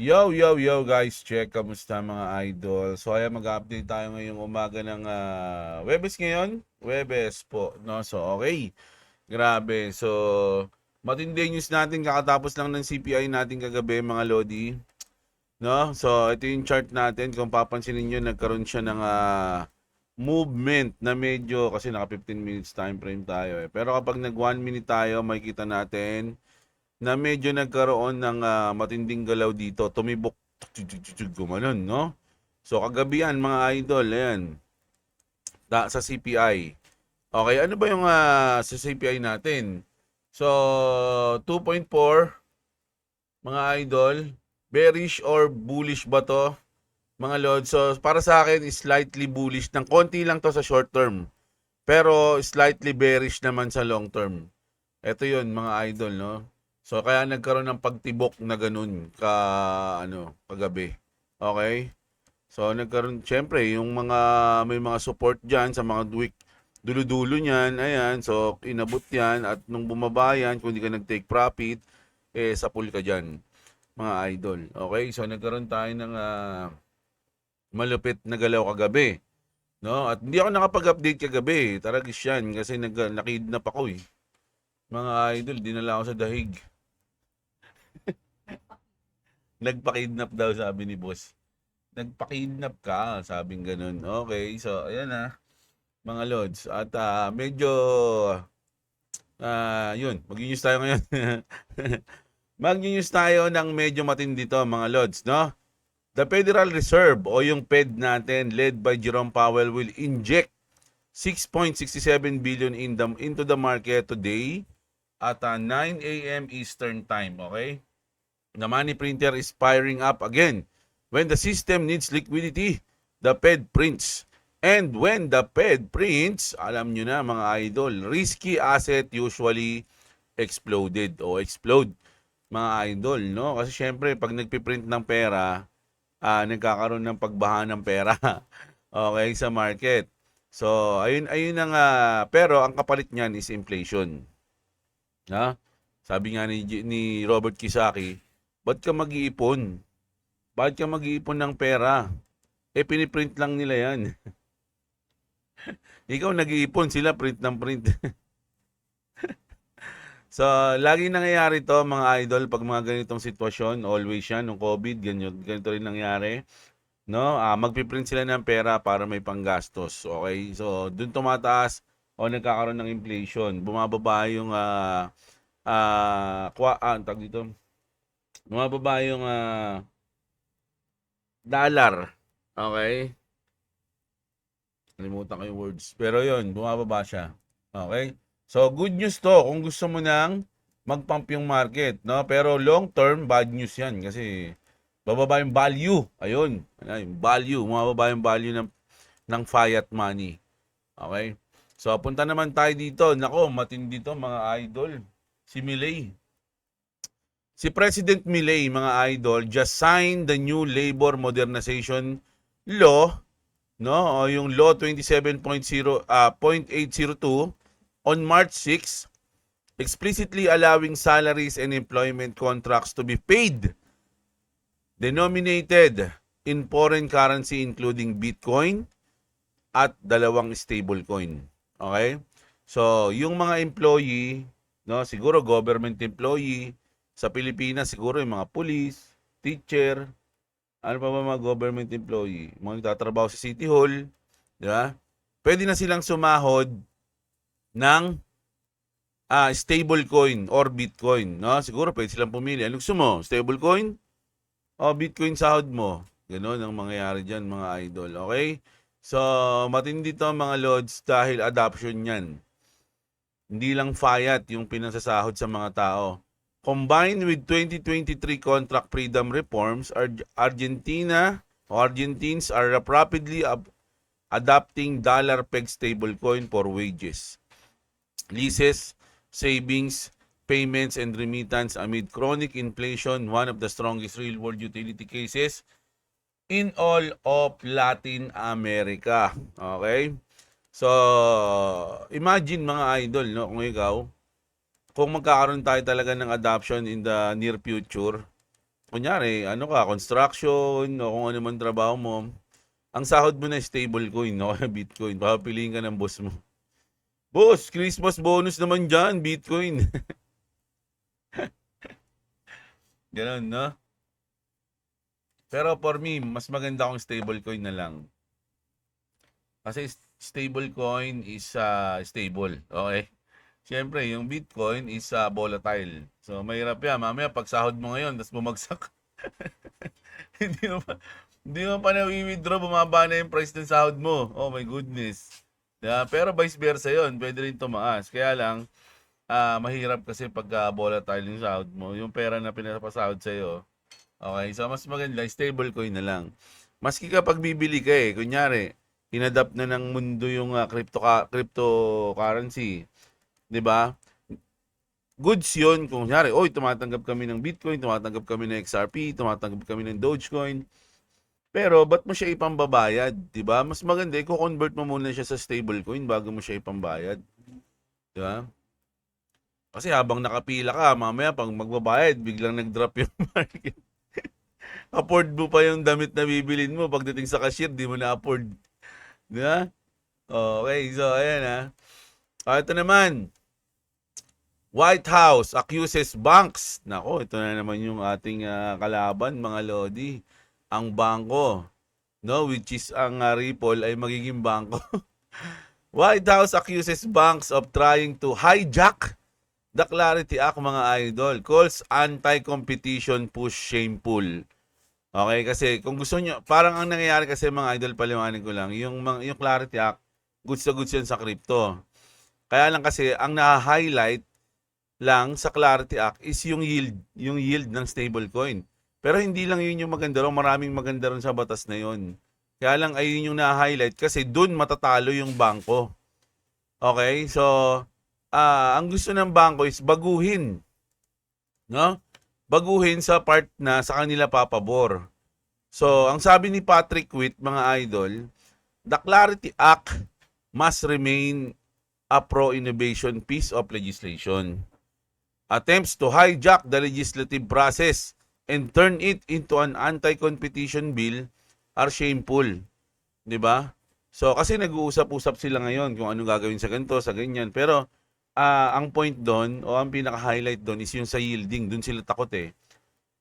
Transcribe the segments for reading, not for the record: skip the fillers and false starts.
Yo, yo, yo guys, check, kamusta mga idol? So ayan, mag-update tayo ngayong umaga ng Webes ngayon. Webes po, no? So okay, grabe. So matindi news natin, kakatapos lang ng CPI natin kagabi mga Lodi, no? So ito yung chart natin, kung papansinin nyo, nagkaroon siya ng movement na medyo, kasi naka 15 minutes time frame tayo eh. Pero kapag nag 1 minute tayo, makikita natin na medyo nagkaroon ng matinding galaw dito. Tumibok, gumanon, no? So kagabi yan mga idol, ayan, sa CPI. Okay, ano ba yung sa CPI natin? So 2.4 mga idol, bearish or bullish ba to? Mga lord, so para sa akin is slightly bullish, ng konti lang to sa short term. Pero slightly bearish naman sa long term. Ito yun mga idol, no? So kaya nagkaroon ng pagtibok na ganun kagabi. Okay? So nagkaroon, syempre, yung mga may mga support diyan sa mga week dulo-dulo niyan, ayan. So inabot 'yan at nung bumaba yan, kung hindi ka nag-take profit, sa pool ka diyan, mga idol. Okay? So nagkaroon tayo ng malupit na galaw kagabi, no? At hindi ako nakapag-update kagabi, taragis yan kasi nakidnap ako eh. Mga idol, dinala ako sa dahig. Nagpa-kidnap daw, sabi ni boss. Nagpa-kidnap ka, sabing ganun. Okay, so ayan na, mga lods. At medyo, yun, mag-news tayo ngayon. Mag-news tayo ng medyo matindi to, mga lods, no? The Federal Reserve o yung Fed natin, led by Jerome Powell, will inject 6.67 billion into the market today at 9 a.m. Eastern Time, okay? The money printer is firing up again. When the system needs liquidity, the Fed prints. And when the Fed prints, alam nyo na mga idol, risky asset usually explode, mga idol, no? Kasi syempre, pag nagpiprint ng pera, nagkakaroon ng pagbaha ng pera okay, sa market. So, ayun ang pero ang kapalit niyan is inflation. Ha? Sabi nga ni Robert Kiyosaki, ba't ka mag-iipon? Bakit ka mag-iipon ng pera? Piniprint lang nila yan. Ikaw nag-iipon, sila print ng print. So, lagi nangyayari to mga idol pag mga ganitong sitwasyon. Always yan, nung COVID, ganito rin nangyari. No? Magpiprint sila ng pera para may panggastos. Okay? So, dun tumataas o nagkakaroon ng inflation. Bumababa yung tag dito. Bumababa yung dollar. Okay? Nalimutan ko yung words. Pero yun, bumababa siya. Okay? So, good news to kung gusto mo nang mag-pump yung market. No? Pero long term, bad news yan. Kasi bababa yung value. Ayun. Yung value. Bumababa yung value ng fiat money. Okay? So, punta naman tayo dito. Nako, matindi to mga idol. Si Milei. Si President Milei, mga idol, just signed the new labor modernization law, no? O yung law 27.802 on March 6, explicitly allowing salaries and employment contracts to be paid denominated in foreign currency including Bitcoin at dalawang stablecoin. Okay? So, yung mga employee, no, siguro government employee sa Pilipinas, siguro yung mga police, teacher, ano pa ba mga government employee, mga nagtatrabaho sa City Hall, di ba? Pwede na silang sumahod ng stablecoin or Bitcoin, no? Siguro pwede silang pumili. Ano gusto mo? Stablecoin o Bitcoin sahod mo? Ganon ang mangyayari dyan, mga idol. Okay? So, matindi to mga lods dahil adoption yan. Hindi lang fiat yung pinasasahod sa mga tao. Combined with 2023 contract freedom reforms, Argentines are rapidly adopting dollar-pegged stablecoin for wages, leases, savings, payments, and remittance amid chronic inflation, one of the strongest real-world utility cases in all of Latin America. Okay? So, imagine mga idol, no, kung ikaw, kung magkakaroon tayo talaga ng adoption in the near future, kunyari, ano ka, construction o kung ano man trabaho mo, ang sahod mo na stablecoin, no? Bitcoin. Papapiliin ka ng boss mo. Boss, Christmas bonus naman dyan, Bitcoin. Ganun, no? Pero for me, mas maganda kung stablecoin na lang. Kasi stablecoin is stable, okay? Siyempre, yung Bitcoin is volatile. So, mahirap yan. Mamaya, pag sahod mo ngayon, tapos bumagsak. hindi mo pa, hindi mo pa na-withdraw, bumaba na yung price ng sahod mo. Oh my goodness. Pero vice versa yun. Pwede rin tumaas. Kaya lang, mahirap kasi pag volatile yung sahod mo. Yung pera na pinapasahod sa'yo. Okay, so mas maganda, stable coin na lang. Maski kapag bibili ka kunyari, inadapt na ng mundo yung cryptocurrency. 'Di ba? Goods yun. Kung kunyari, tumatanggap kami ng Bitcoin, tumatanggap kami ng XRP, tumatanggap kami ng Dogecoin. Pero, ba't mo siya ipambabayad? 'Di ba? Mas maganda, i-convert mo muna siya sa stablecoin bago mo siya ipambayad. 'Di ba? Kasi habang nakapila ka, mamaya pag magbabayad, biglang nag-drop yung market. Afford mo pa yung damit na bibilin mo. Pagdating sa cashier, di mo na-afford. Di ba? Okay, so ayan ito naman. White House accuses banks. Nako, ito na naman yung ating kalaban, mga lodi. Ang bangko, no, which is ang Ripple ay magiging bangko. White House accuses banks of trying to hijack the Clarity Act, mga idol. Calls anti-competition push shameful. Okay, kasi kung gusto nyo, parang ang nangyayari kasi mga idol, paliwanag ko lang, yung Clarity Act, goods na goods yan sa crypto. Kaya lang kasi, ang na-highlight lang sa Clarity Act is yung yield ng stablecoin. Pero hindi lang yun yung maganda ron, maraming maganda ron sa batas na yun. Kaya lang ayun yung na-highlight kasi dun matatalo yung bangko. Okay, so ang gusto ng bangko is baguhin, no? Baguhin sa part na sa kanila papabor. So, ang sabi ni Patrick Witt, mga idol, the Clarity Act must remain a pro-innovation piece of legislation. Attempts to hijack the legislative process and turn it into an anti-competition bill are shameful. 'Di ba? So, kasi nag-uusap-usap sila ngayon kung ano gagawin sa ganito, sa ganyan. Pero, ang point doon, o ang pinaka-highlight doon is yung sa yielding. Doon sila takot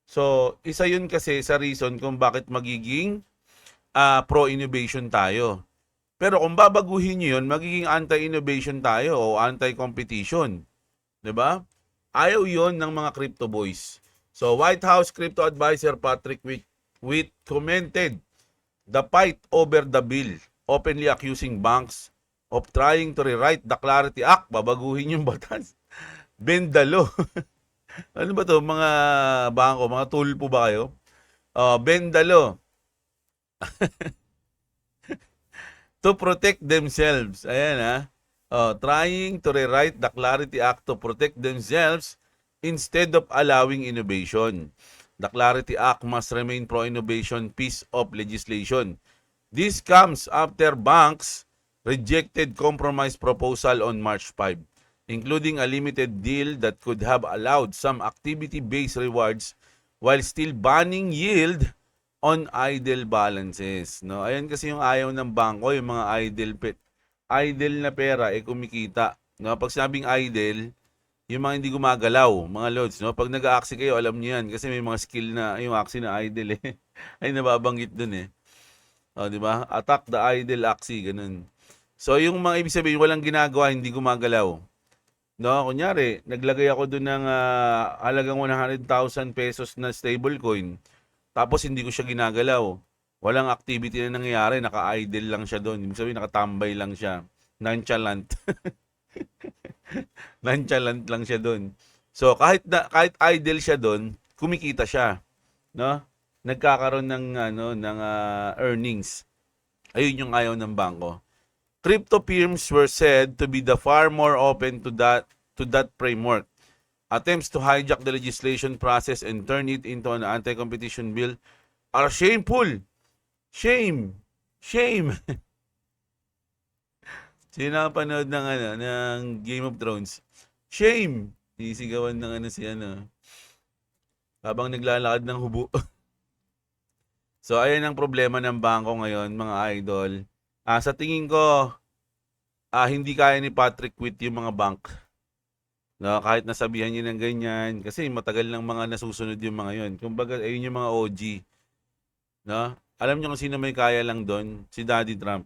So, isa yun kasi sa reason kung bakit magiging pro-innovation tayo. Pero kung babaguhin nyo yun, magiging anti-innovation tayo o anti-competition. 'Di ba? Ayaw yon ng mga crypto boys. So, White House Crypto Advisor Patrick Witt commented the fight over the bill, openly accusing banks of trying to rewrite the Clarity Act, babaguhin yung batas. Bendalo. Ano ba to, mga bangko, mga tulpo ba kayo? Bendalo. To protect themselves. Ayan trying to rewrite the Clarity Act to protect themselves instead of allowing innovation. The Clarity Act must remain pro-innovation piece of legislation. This comes after banks rejected compromise proposal on March 5, including a limited deal that could have allowed some activity-based rewards while still banning yield on idle balances. No? Ayan kasi yung ayaw ng bangko, yung mga idle na pera kumikita. No? Pag sabing idle, yung mga hindi gumagalaw, mga loads. No? Pag nag-a-axie kayo, alam niyo yan kasi may mga skill na yung axie na idle ay nababanggit dun di ba? Attack the idle axie, ganun. So yung mga ibig sabihin, walang ginagawa, hindi gumagalaw. No, kunyari, naglagay ako doon ng halagang 100,000 pesos na stablecoin. Tapos hindi ko siya ginagalaw. Walang activity na nangyayari, naka-idle lang siya doon. Ibig sabihin, nakatambay lang siya. Nonchalant. Nonchalant lang siya doon. So, kahit idle siya doon, kumikita siya, no? Nagkakaroon ng earnings. Ayun yung ayaw ng bangko. Crypto firms were said to be the far more open to that framework. Attempts to hijack the legislation process and turn it into an anti-competition bill are shameful. Shame. Shame. Sino nakapanood ng Game of Thrones? Shame. Sisigawan ng habang naglalakad ng hubo. So, ayan ang problema ng bangko ngayon, mga idol. Sa tingin ko, hindi kaya ni Patrick Quit yung mga bank. No, kahit nasabihan niya ng ganyan, kasi matagal ng mga nasusunod yung mga yon. Kumbaga, ayun yung mga OG. No? Alam niyo kung sino may kaya lang doon? Si Daddy Trump.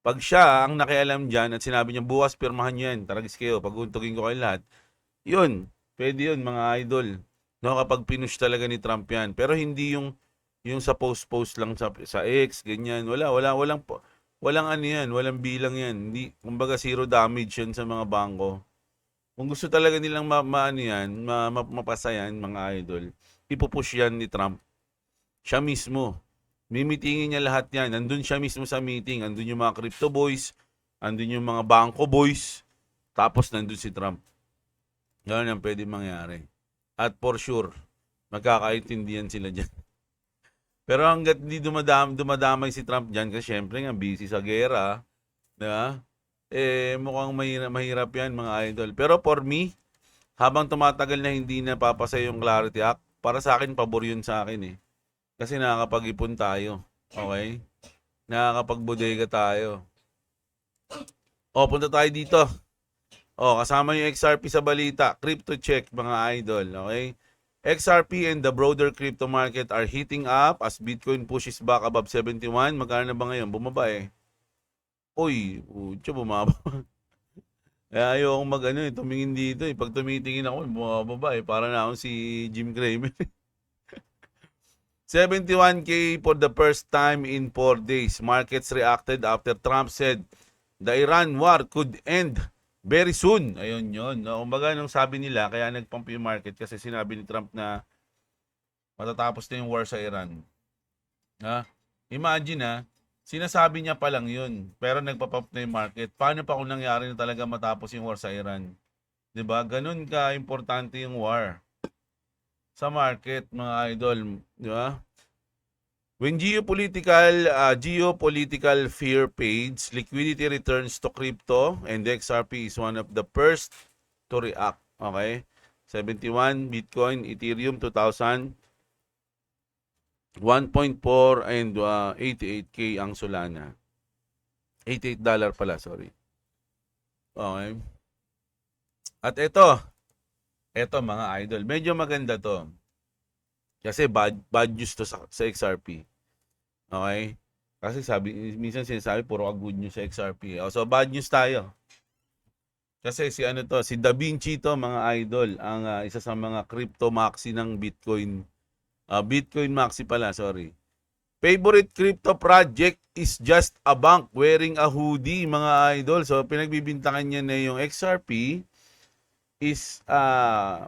Pag siya ang nakialam dyan at sinabi niya, bukas pirmahan niyo yan, taragis kayo, paguntugin ko kayo lahat, yun, pwede yun, mga idol. No, kapag pinush talaga ni Trump yan. Pero hindi yung sa post-post lang sa X, ganyan. Walang ano yan, walang bilang yan. Hindi, kumbaga zero damage yan sa mga bangko. Kung gusto talaga nilang maano yan, mapasa yan, mga idol, ipupush yan ni Trump. Siya mismo. Mimitingin niya lahat yan. Nandun siya mismo sa meeting. Nandun yung mga crypto boys. Nandun yung mga bangko boys. Tapos nandun si Trump. Ganun ang pwede mangyari. At for sure, magkakaintindihan sila dyan. Pero hanggat hindi dumadamay si Trump dyan, kasi syempre nga busy sa gera, diba? Mukhang mahirap yan, mga idol. Pero for me, habang tumatagal na hindi napapasa yung Clarity Act, para sa akin, pabor yun sa akin eh. Kasi nakakapag-ipon tayo. Okay? Nakakapag-bodega tayo. Punta tayo dito. Kasama yung XRP sa balita. Crypto check, mga idol. Okay? XRP and the broader crypto market are heating up as Bitcoin pushes back above 71. Magkano na ba ngayon? Bumaba eh. Uy, bumaba. Kaya ayokong tumingin dito eh. Pag tumitingin ako, bumababa eh. Para na akong si Jim Cramer. 71K for the first time in 4 days. Markets reacted after Trump said the Iran war could end very soon. Ayun yun. No? Kumbaga nung sabi nila, kaya nagpump yung market kasi sinabi ni Trump na matatapos na yung war sa Iran. Imagine sinasabi niya pa lang yun, pero nagpa-pump na yung market. Paano pa kung nangyari na talaga matapos yung war sa Iran? 'Di ba? Ganun ka-importante yung war sa market, mga idol. 'Di ba? When geopolitical fear fades, liquidity returns to crypto and the XRP is one of the first to react. Okay? 71 Bitcoin, Ethereum 2,000, 1.4 and 88K ang Solana. $88 pala, sorry. Okay. At ito mga idol, medyo maganda to. Kasi bad news to sa XRP. Okay? Kasi minsan sinasabi puro good news sa XRP. So bad news tayo. Kasi si Da Vinci to, mga idol, ang isa sa mga crypto maxi ng Bitcoin. Bitcoin maxi pala, sorry. Favorite crypto project is just a bank wearing a hoodie, mga idol. So pinagbibintangan niya na yung XRP is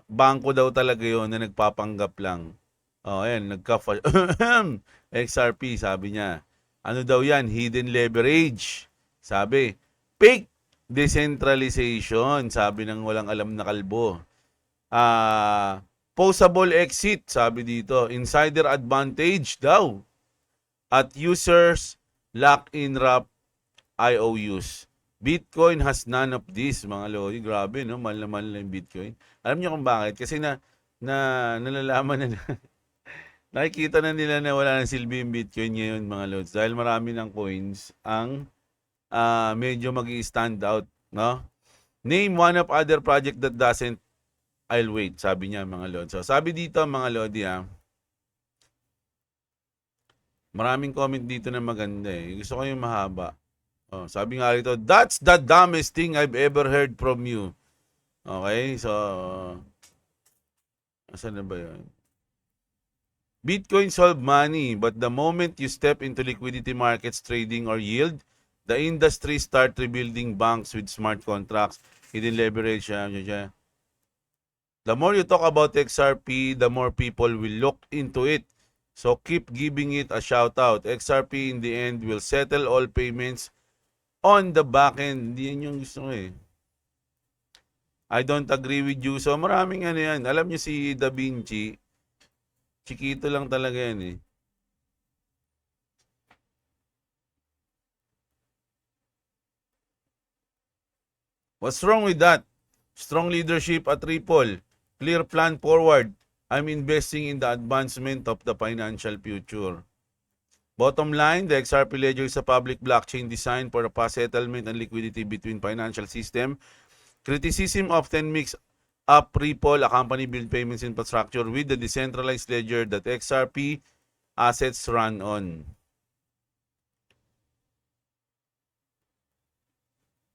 bangko daw talaga yon na nagpapanggap lang. Ayan, XRP, sabi niya. Ano daw yan? Hidden leverage. Sabi, fake decentralization, sabi ng walang alam na kalbo. Posable exit, sabi dito. Insider advantage daw. At users lock-in wrap IOUs. Bitcoin has none of this, mga lodi. Grabe, no? Mahal na yung Bitcoin. Alam niyo kung bakit? Kasi nalalaman na nakikita na nila na wala nang silbi yung Bitcoin ngayon, mga lods. Dahil marami ng coins ang medyo mag-i-stand out, no? Name one of other project that doesn't. I'll wait, sabi niya, mga lods. So, sabi dito, mga lodi, maraming comment dito na maganda eh. Gusto ko yung mahaba. Sabi nga rito, that's the dumbest thing I've ever heard from you. Okay, so asan na ba yun? Bitcoin solve money, but the moment you step into liquidity markets, trading or yield, the industry start rebuilding banks with smart contracts, hidden leverage. The more you talk about XRP, the more people will look into it. So keep giving it a shout out. XRP in the end will settle all payments on the back end. Hindi yan yung gusto ko eh. I don't agree with you. So maraming yan. Alam niyo si Da Vinci, chikito lang talaga yan eh. What's wrong with that? Strong leadership at Ripple. Clear plan forward. I'm investing in the advancement of the financial future. Bottom line, the XRP Ledger is a public blockchain designed for the fast settlement and liquidity between financial system. Criticism often mix up Ripple, a company build payments infrastructure, with the decentralized ledger that XRP assets run on.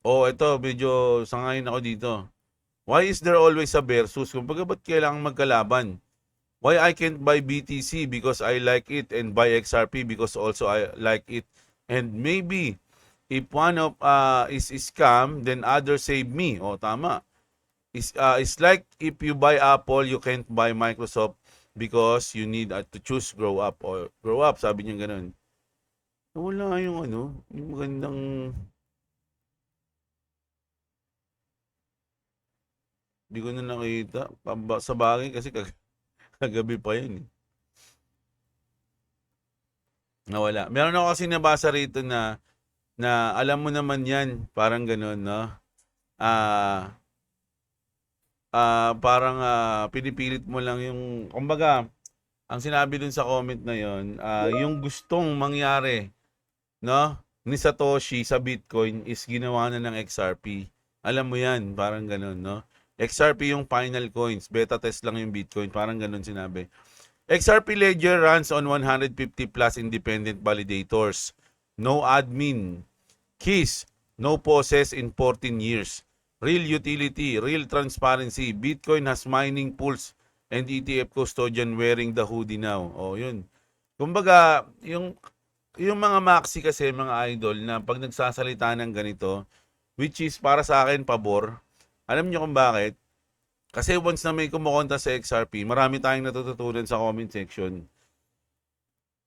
Oh, ito, medyo sangayon ako dito. Why is there always a versus? Kumbaga, ba't kailangan magkalaban? Why I can't buy BTC because I like it and buy XRP because also I like it. And maybe if one of is scam, then others save me. Oh, tama. It's like if you buy Apple, you can't buy Microsoft because you need to choose grow up or grow up, sabi niya ganun. Wala yung ano, yung magandang hindi ko na nakita. Sa bagay kasi kagabi pa yun eh. Nawala. Meron ako kasi nabasa rito na alam mo naman yan, parang gano'n, no? Parang pinipilit mo lang yung, kumbaga, ang sinabi dun sa comment na yon, yung gustong mangyari, no, ni Satoshi sa Bitcoin is ginawa na ng XRP. Alam mo yan, parang gano'n, no? XRP yung final coins, beta test lang yung Bitcoin, parang gano'n sinabi. XRP Ledger runs on 150 plus independent validators. No admin keys, no process in 14 years. Real utility, real transparency. Bitcoin has mining pools and ETF custodian wearing the hoodie now. Oh, yun. Kumbaga, yung mga maxi kasi, mga idol, na pag nagsasalita ng ganito, which is para sa akin pabor, alam niyo kung bakit? Kasi once na may kumukonta sa XRP, marami tayong natututunan sa comment section.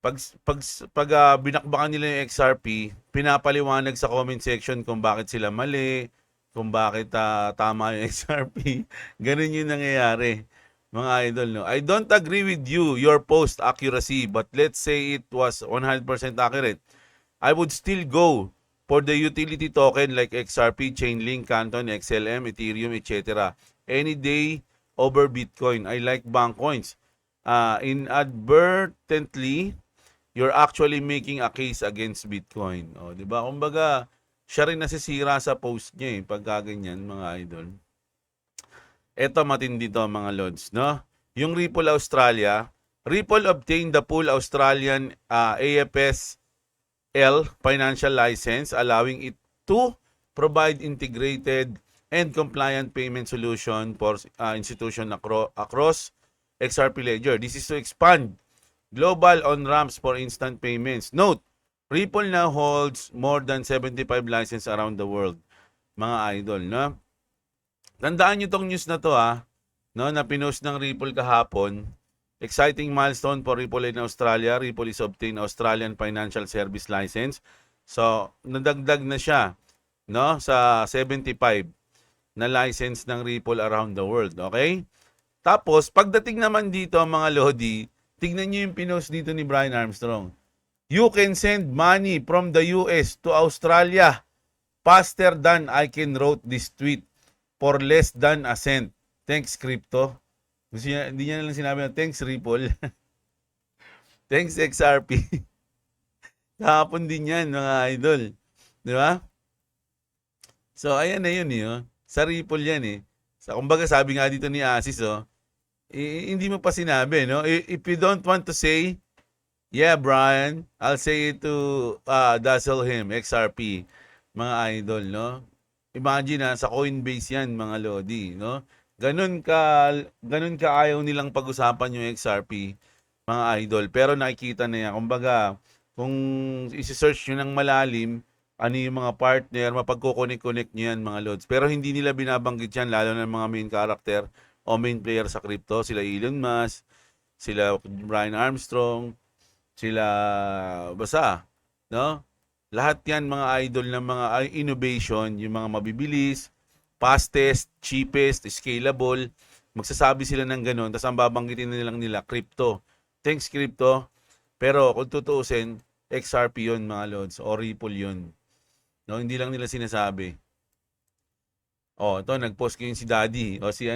Pag binakbakan nila yung XRP, pinapaliwanag sa comment section kung bakit sila mali, kung bakit tama yung XRP. Ganun yung nangyayari, mga idol. No? I don't agree with your post accuracy, but let's say it was 100% accurate. I would still go for the utility token like XRP, Chainlink, Canton, XLM, Ethereum, etc. Any day over Bitcoin. I like bank coins. Inadvertently, you're actually making a case against Bitcoin. O, di ba? Kumbaga, siya rin nasisira sa post niya eh, pagka ganyan, mga idol. Ito matindi to, mga lods, no? Yung Ripple Australia, Ripple obtained the full Australian AFS L financial license, allowing it to provide integrated and compliant payment solution for institution across XRP Ledger. This is to expand global on-ramps for instant payments. Note, Ripple now holds more than 75 licenses around the world. Mga idol, no? Tandaan nyo tong news na to, no, na pinost ng Ripple kahapon. Exciting milestone for Ripple in Australia. Ripple is obtained Australian Financial Service License. So, nadagdag na siya, no, sa 75 na license ng Ripple around the world. Okay? Tapos, pagdating naman dito, mga Lodi, tignan nyo yung pinost dito ni Brian Armstrong. You can send money from the US to Australia faster than I can wrote this tweet for less than a cent. Thanks, crypto. Hindi niya lang sinabi na thanks, Ripple. Thanks, XRP. Kahapon din yan, mga idol. Di ba? So, ayan na yun, sa Ripple yan, eh. So, kumbaga, sabi nga dito ni Asis, hindi mo pa sinabi, no? If you don't want to say, yeah, Brian, I'll say it to dazzle him, XRP, mga idol, no? Imagine, sa Coinbase yan, mga Lodi, no? Ganun ka ayaw nilang pag-usapan yung XRP, mga idol. Pero nakikita na yan. Kumbaga, kung isi-search nyo ng malalim, ano yung mga partner, mapagkukunik-kunik nyo yan, mga lods. Pero hindi nila binabanggit yan, lalo na mga main character o main player sa crypto. Sila Elon Musk, sila Brian Armstrong, sila basta, no? Lahat yan mga idol ng mga innovation, yung mga mabibilis, fastest, cheapest, scalable. Magsasabi sila ng ganun, tapos ang babanggitin nila crypto. Thanks, crypto. Pero kung tutuusin, XRP yun, mga lods, o Ripple yun. No, hindi lang nila sinasabi. Ito, nag-post ko yung si Daddy, o si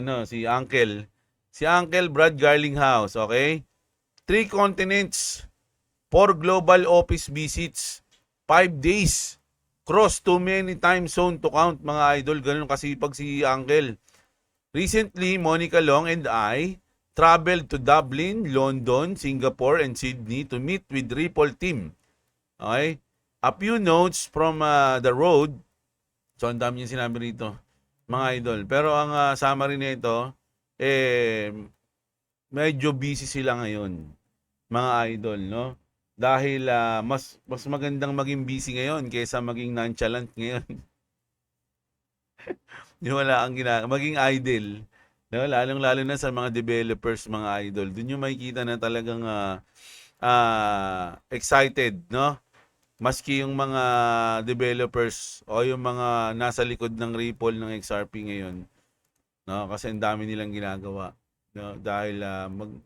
Uncle. Si Uncle Brad Garlinghouse, okay? 3 continents, 4 global office visits, 5 days, cross too many time zone to count, mga idol. Ganun kasipag si Uncle. Recently, Monica Long and I traveled to Dublin, London, Singapore, and Sydney to meet with Ripple team. Okay? A few notes from the road. So, ang dami yung sinabi rito, mga idol. Pero ang summary nito, medyo busy sila ngayon, mga idol, no? Dahil mas magandang maging busy ngayon kaysa maging nonchalant ngayon. Yung wala ang maging idle. No? Lalong-lalo na sa mga developers, mga idol. Doon yung makikita na talagang excited, no? Maski yung mga developers o yung mga nasa likod ng Ripple ng XRP ngayon, no? Kasi ang dami nilang ginagawa, no? Dahil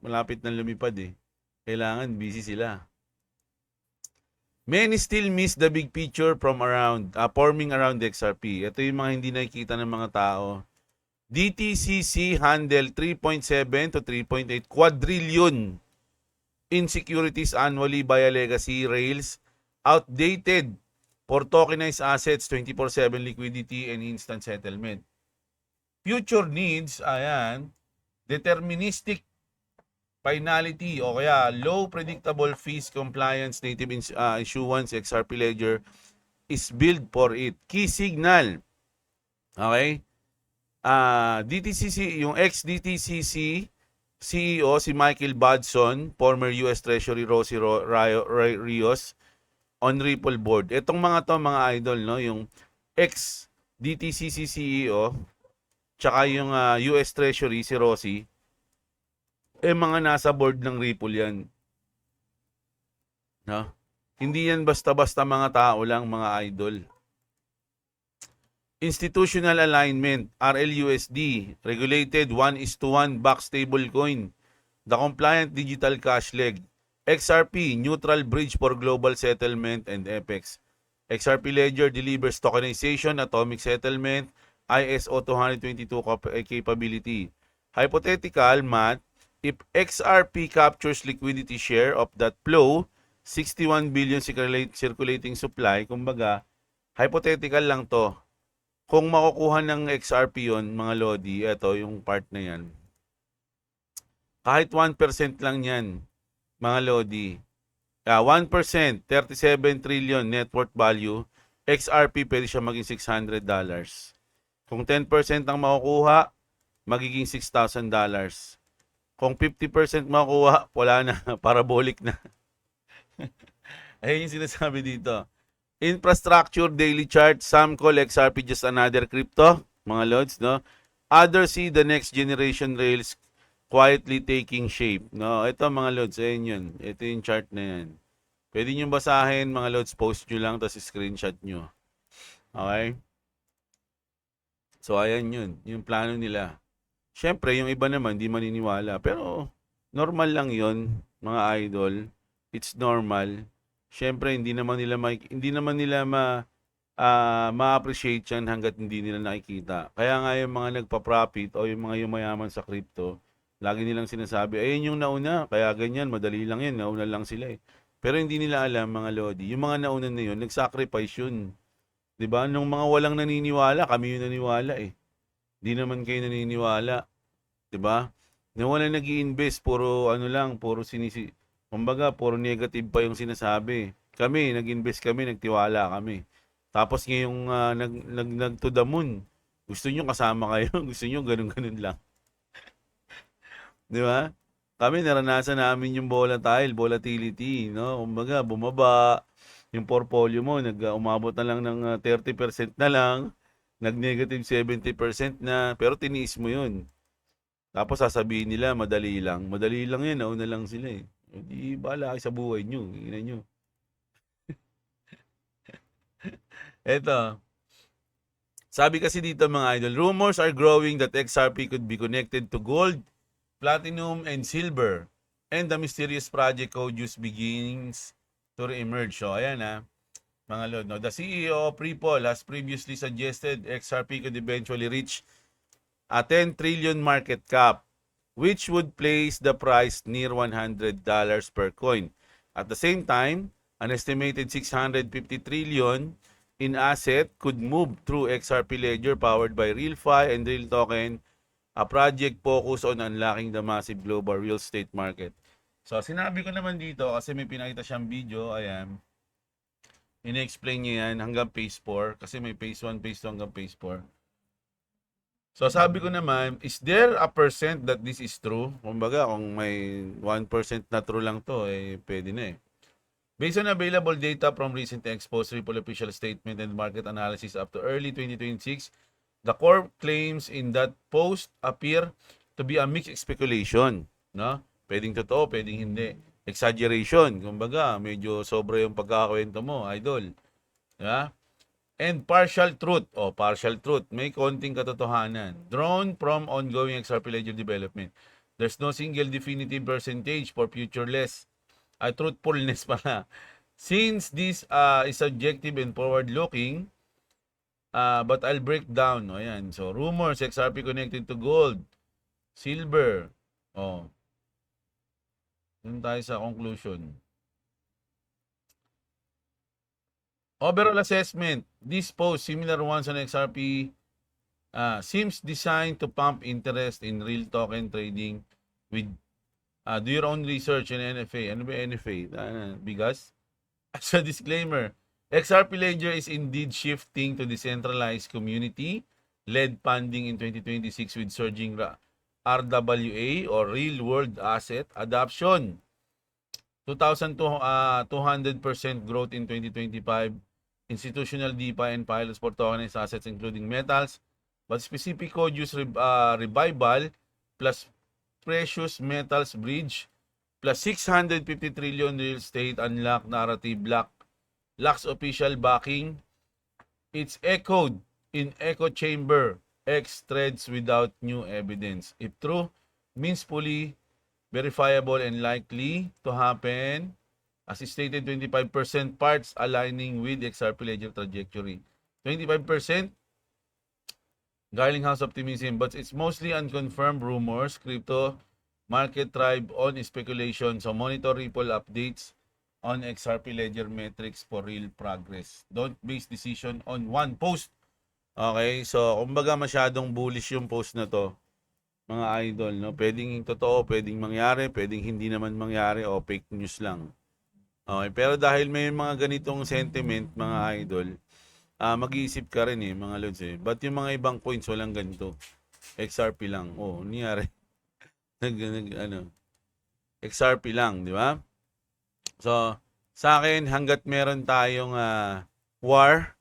malapit na lumipad eh. Kailangan busy sila. Many still miss the big picture from forming around the XRP. Ito yung mga hindi nakikita ng mga tao. DTCC handle 3.7 to 3.8 quadrillion in securities annually via legacy rails, outdated for tokenized assets, 24/7 liquidity and instant settlement. Future needs, ayan, deterministic finality o kaya low predictable fees compliance native issuance XRP ledger is built for it. Key signal. Okay? DTCC, yung ex-DTCC CEO si Michael Budson, former US Treasury Rosie Rios on Ripple board. Itong mga to, mga idol, no, yung ex-DTCC CEO tsaka yung US Treasury si Rosie, mga nasa board ng Ripple yan. No? Hindi yan basta-basta mga tao lang, mga idol. Institutional alignment, RLUSD, regulated 1:1 back stablecoin, the compliant digital cash leg, XRP, neutral bridge for global settlement and FX. XRP Ledger delivers tokenization, atomic settlement, ISO 222 capability. Hypothetical math, if XRP captures liquidity share of that flow, 61 billion circulating supply, kumbaga, hypothetical lang to. Kung makukuha ng XRP yon, mga Lodi, ito yung part na yan. Kahit 1% lang yan, mga Lodi. 1%, 37 trillion net worth value, XRP pwede siya maging $600. Kung 10% ang makukuha, magiging $6,000. Kung 50% makukuha, wala na, parabolic na. Ayun yung sinasabi dito. Infrastructure daily chart, some call XRP just another crypto, mga lods, no? Others see the next generation rails quietly taking shape, no? Ito, mga lods, ayun yun. Ito yung chart na yan. Pwede nyo basahin, mga lods, post nyo lang, tapos screenshot nyo. Okay? So, ayan yun. Yung plano nila. Siyempre, yung iba naman, di maniniwala. Pero, normal lang yun, mga idol. It's normal. Siyempre, hindi naman nila ma-appreciate yan hanggat hindi nila nakikita. Kaya nga yung mga nagpa-profit o yung mga yumayaman sa crypto, lagi nilang sinasabi, ayun yung nauna, kaya ganyan, madali lang yan, nauna lang sila eh. Pero hindi nila alam, mga Lodi, yung mga nauna na yun, nag-sacrifice yun. Diba? Nung mga walang naniniwala, kami yung naniniwala eh. Hindi naman kayo naniniwala. Diba? Nung wala nag-i-invest, puro kumbaga, puro negative pa yung sinasabi. Kami, nag-invest kami, nagtiwala kami. Tapos ngayong nag to the moon, gusto nyo kasama kayo, gusto nyo ganun-ganun lang. Di ba? Kami, naranasan namin yung volatility, no? Kumbaga, bumaba, yung portfolio mo, umabot na lang ng 30% na lang, nag-negative 70% na, pero tiniis mo yun. Tapos sasabihin nila, madali lang. Madali lang yan, nauna lang sila eh. Hindi bahala kayo sa buhay nyo. Tingnan nyo. Eto. Sabi kasi dito, mga idol, rumors are growing that XRP could be connected to gold, platinum, and silver. And the mysterious project code use begins to re-emerge. So, ayan mga lord. No? The CEO of Ripple has previously suggested XRP could eventually reach a 10 trillion market cap. which would place the price near $100 per coin. At the same time, an estimated 650 trillion in asset could move through XRP Ledger powered by RealFi and Real Token, a project focused on unlocking the massive global real estate market. So, sinabi ko naman dito kasi may pinakita siyang video, ayan. Ine-explain niya yan hanggang phase 4 kasi may phase 1, phase 2 hanggang phase 4. So sabi ko naman, is there a percent that this is true? Kumbaga, kung may 1% na true lang to, pwede na eh. Based on available data from recent exposed Ripple official statement and market analysis up to early 2026, the core claims in that post appear to be a mixed speculation. No? Pwedeng totoo, pwedeng hindi. Exaggeration. Kumbaga, medyo sobra yung pagkakakwento mo, idol. Yeah? And partial truth. Partial truth. May konting katotohanan. Drawn from ongoing XRP Ledger development. There's no single definitive percentage for futureless. Truthfulness pala. Since this is subjective and forward-looking, but I'll break down. Ayan. So, rumors, XRP connected to gold, silver. Dun tayo sa conclusion. Overall assessment, this post, similar ones on XRP, seems designed to pump interest in real token trading with do your own research in NFA. Ano ba NFA? Bigas? As a disclaimer, XRP Ledger is indeed shifting to decentralized community-led funding in 2026 with surging RWA or Real World Asset adoption. 2,200% growth in 2025. Institutional DeFi and pilots for tokenized assets including metals, but specific code use revival plus precious metals bridge plus 650 trillion real estate unlock narrative lacks official backing. It's echoed in echo chamber X threads without new evidence. If true, means fully verifiable and likely to happen. As stated, 25% parts aligning with XRP Ledger trajectory. 25% Garlinghouse optimism, but it's mostly unconfirmed rumors. Crypto market thrive on speculation, so monitor Ripple updates on XRP Ledger metrics for real progress. Don't base decision on one post. Okay, so kumbaga masyadong bullish yung post na to, mga idol, no? Pwedeng totoo, pwedeng mangyari, pwedeng hindi naman mangyari o fake news lang. Okay, pero dahil may mga ganitong sentiment, mga idol, mag-iisip ka rin mga lods Ba't yung mga ibang coins walang ganito? XRP lang. Nangyari. XRP lang, di ba? So, sa akin, hanggat meron tayong war,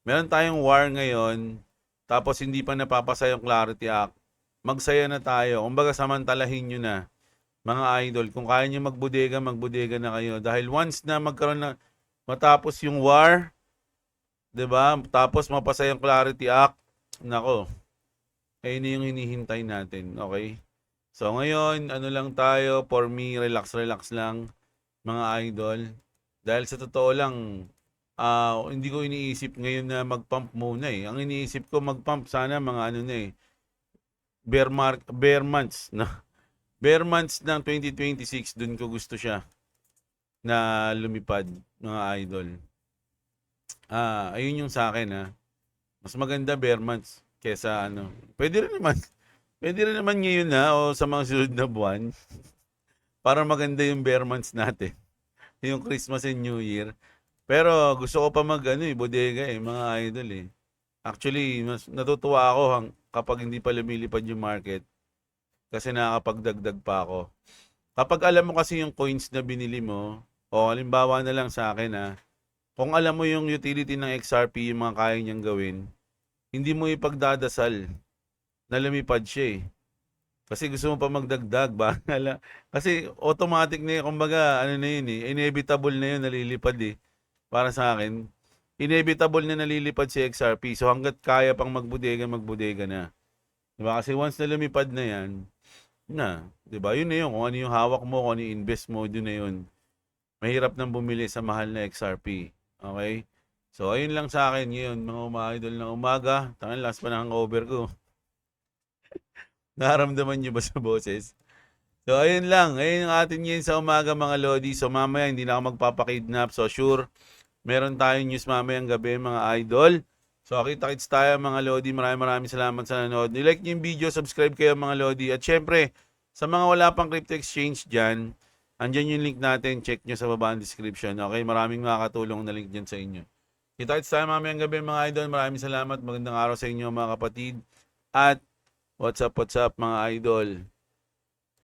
meron tayong war ngayon, tapos hindi pa napapasa yung Clarity Act, magsaya na tayo. Kumbaga, samantalahin nyo na. Mga idol, kung kaya nyo magbudega na kayo. Dahil once na magkaroon na, matapos yung war, 'di ba? Tapos mapasa yung Clarity Act, nako. Ayun yung hinihintay natin, okay? So ngayon, ano lang tayo, for me, relax lang, mga idol. Dahil sa totoo lang, hindi ko iniisip ngayon na mag-pump muna Ang iniisip ko mag-pump sana mga bear months na. Bear months ng 2026, dun ko gusto siya na lumipad, mga idol. Ayun yung sa akin Mas maganda bear months kesa Pwede rin naman ngayon o sa mga sunod na buwan para maganda yung bear months natin. Yung Christmas and New Year. Pero gusto ko pa bodega mga idol Actually, mas natutuwa ako kapag hindi pa lumilipad yung market. Kasi nakakapagdagdag pa ako. Kapag alam mo kasi yung coins na binili mo, halimbawa na lang sa akin kung alam mo yung utility ng XRP, yung mga kaya niyang gawin, hindi mo ipagdadasal na lumipad siya Kasi gusto mo pa magdagdag, kasi automatic na kumbaga, inevitable na yun, nalilipad Para sa akin, inevitable na nalilipad si XRP. So hanggat kaya pang magbudega na. Diba? Kasi once na lumipad na yan, diba? Yun na yun. Kung ano yung hawak mo, kung ano yung invest mo, yun na yun. Mahirap nang bumili sa mahal na XRP. Okay? So, ayun lang sa akin ngayon, mga idol ng umaga. Tangan, last pa na hangover ko. Naramdaman niyo ba sa boses? So, ayun lang. Ayun yung atin ngayon sa umaga mga Lodi. So, mamaya hindi na ako magpapakidnap. So, sure, meron tayong news mamayang gabi mga idol. So, kita-kits tayo mga Lodi. Maraming salamat sa nanood. Nilike niyo yung video, subscribe kayo mga Lodi. At syempre, sa mga wala pang crypto exchange dyan, andyan yung link natin. Check nyo sa baba ng description. Okay, maraming makakatulong na link dyan sa inyo. Kita-kits tayo mamayang gabi mga idol. Maraming salamat. Magandang araw sa inyo mga kapatid. At what's up mga idol.